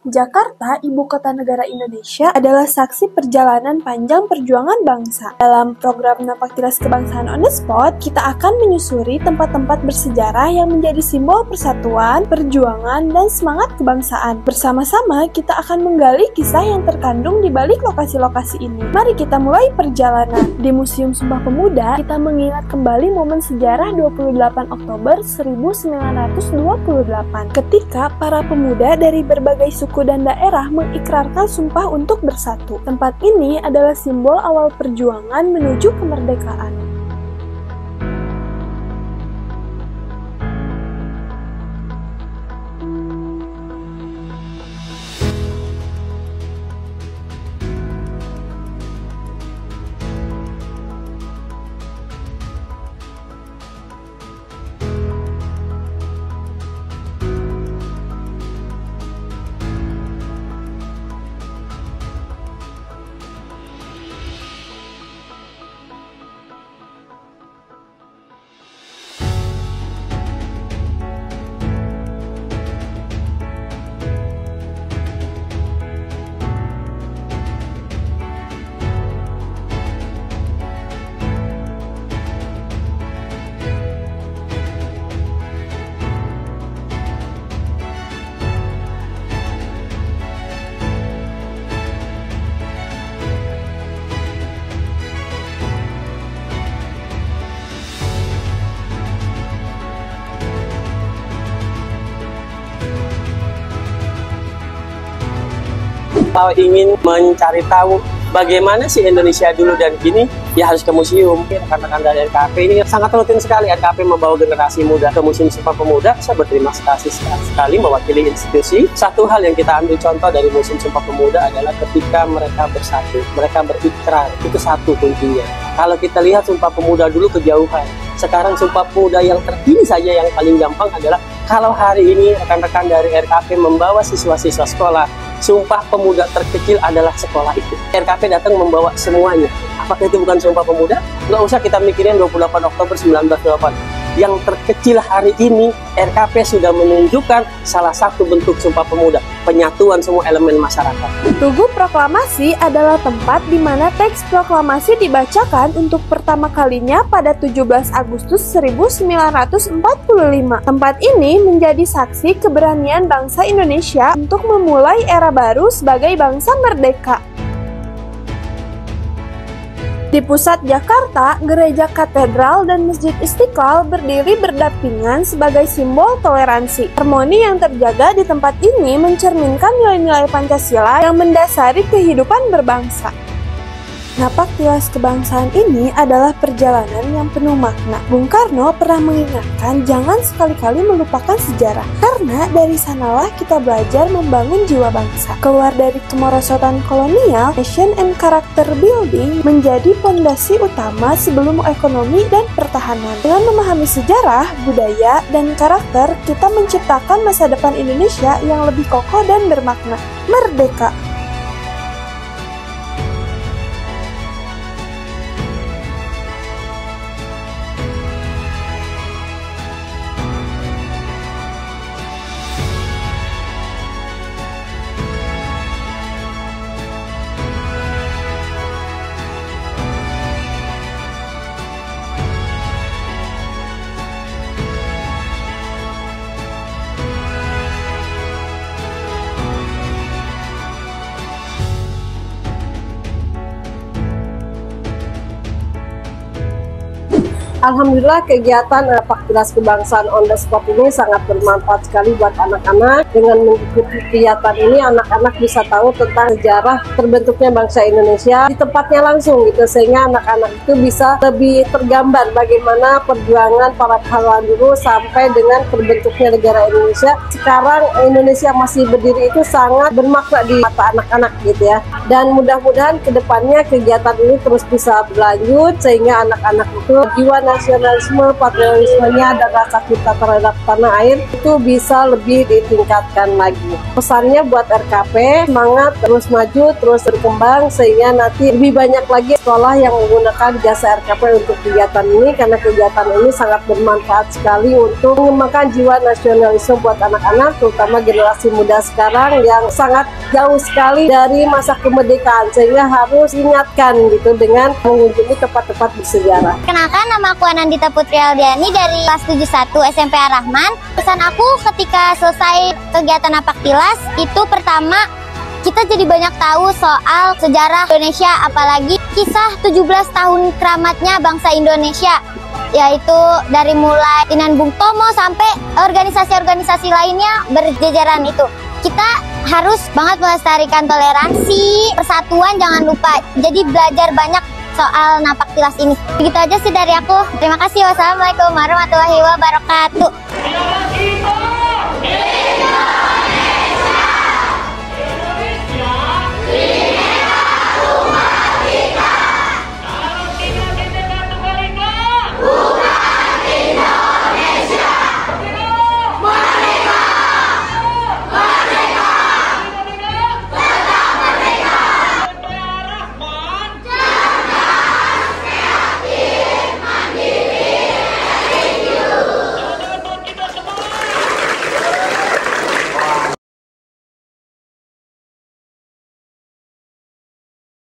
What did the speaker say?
Jakarta, ibu kota negara Indonesia, adalah saksi perjalanan panjang perjuangan bangsa. Dalam program Napaktilas Kebangsaan on the Spot, kita akan menyusuri tempat-tempat bersejarah yang menjadi simbol persatuan, perjuangan, dan semangat kebangsaan. Bersama-sama, kita akan menggali kisah yang terkandung di balik lokasi-lokasi ini. Mari kita mulai perjalanan. Di Museum Sumpah Pemuda, kita mengingat kembali momen sejarah 28 Oktober 1928, ketika para pemuda dari berbagai suku dan daerah mengikrarkan sumpah untuk bersatu. Tempat ini adalah simbol awal perjuangan menuju kemerdekaan. Kalau ingin mencari tahu bagaimana sih Indonesia dulu dan kini, ya harus ke museum. Rekan-rekan dari RKP ini sangat rutin sekali. RKP membawa generasi muda ke Museum Sumpah Pemuda. Saya berterima kasih sekali mewakili institusi. Satu hal yang kita ambil contoh dari Museum Sumpah Pemuda adalah ketika mereka bersatu, mereka berikrar. Itu satu kuncinya. Kalau kita lihat Sumpah Pemuda dulu kejauhan. Sekarang Sumpah Pemuda yang terkini saja yang paling gampang adalah kalau hari ini rekan-rekan dari RKP membawa siswa-siswa sekolah, Sumpah Pemuda terkecil adalah sekolah itu. RKP datang membawa semuanya. Apakah itu bukan Sumpah Pemuda? Nggak usah kita mikirin 28 Oktober 1928. Yang terkecil hari ini, RKP sudah menunjukkan salah satu bentuk Sumpah Pemuda, penyatuan semua elemen masyarakat. Tugu Proklamasi adalah tempat di mana teks proklamasi dibacakan untuk pertama kalinya pada 17 Agustus 1945. Tempat ini menjadi saksi keberanian bangsa Indonesia untuk memulai era baru sebagai bangsa merdeka. Di pusat Jakarta, Gereja Katedral dan Masjid Istiqlal berdiri berdampingan sebagai simbol toleransi. Harmoni yang terjaga di tempat ini mencerminkan nilai-nilai Pancasila yang mendasari kehidupan berbangsa. Napaktilas Kebangsaan ini adalah perjalanan yang penuh makna. Bung Karno pernah mengingatkan jangan sekali-kali melupakan sejarah, karena dari sanalah kita belajar membangun jiwa bangsa. Keluar dari kemerosotan kolonial, nation and character building menjadi fondasi utama sebelum ekonomi dan pertahanan. Dengan memahami sejarah, budaya, dan karakter, kita menciptakan masa depan Indonesia yang lebih kokoh dan bermakna. Merdeka! Alhamdulillah kegiatan Napaktilas Kebangsaan on the Spot ini sangat bermanfaat sekali buat anak-anak. Dengan mengikuti kegiatan ini, anak-anak bisa tahu tentang sejarah terbentuknya bangsa Indonesia di tempatnya langsung gitu, sehingga anak-anak itu bisa lebih tergambar bagaimana perjuangan para pahlawan dulu sampai dengan terbentuknya negara Indonesia. Sekarang Indonesia masih berdiri itu sangat bermakna di mata anak-anak gitu ya. Dan mudah-mudahan kedepannya kegiatan ini terus bisa berlanjut sehingga anak-anak itu jiwa nasionalisme, patriotismenya, dan rasa cinta terhadap tanah air itu bisa lebih ditingkatkan lagi. Pesannya buat RKP, semangat terus maju, terus berkembang, sehingga nanti lebih banyak lagi sekolah yang menggunakan jasa RKP untuk kegiatan ini, karena kegiatan ini sangat bermanfaat sekali untuk mengembangkan jiwa nasionalisme buat anak-anak, terutama generasi muda sekarang yang sangat jauh sekali dari masa kemerdekaan, sehingga harus diingatkan gitu dengan mengunjungi tempat-tempat bersejarah. Kenalkan, nama aku Anandita Putri Aldiani dari kelas 71 SMP Ar-Rahman. Pesan aku ketika selesai kegiatan Napaktilas itu pertama, kita jadi banyak tahu soal sejarah Indonesia, apalagi kisah 17 tahun keramatnya bangsa Indonesia, yaitu dari mulai Dinan Bung Tomo sampai organisasi-organisasi lainnya berjejaran itu. Kita harus banget melestarikan toleransi, persatuan, jangan lupa. Jadi belajar banyak soal Napaktilas ini. Begitu aja sih dari aku. Terima kasih. Wassalamualaikum warahmatullahi wabarakatuh.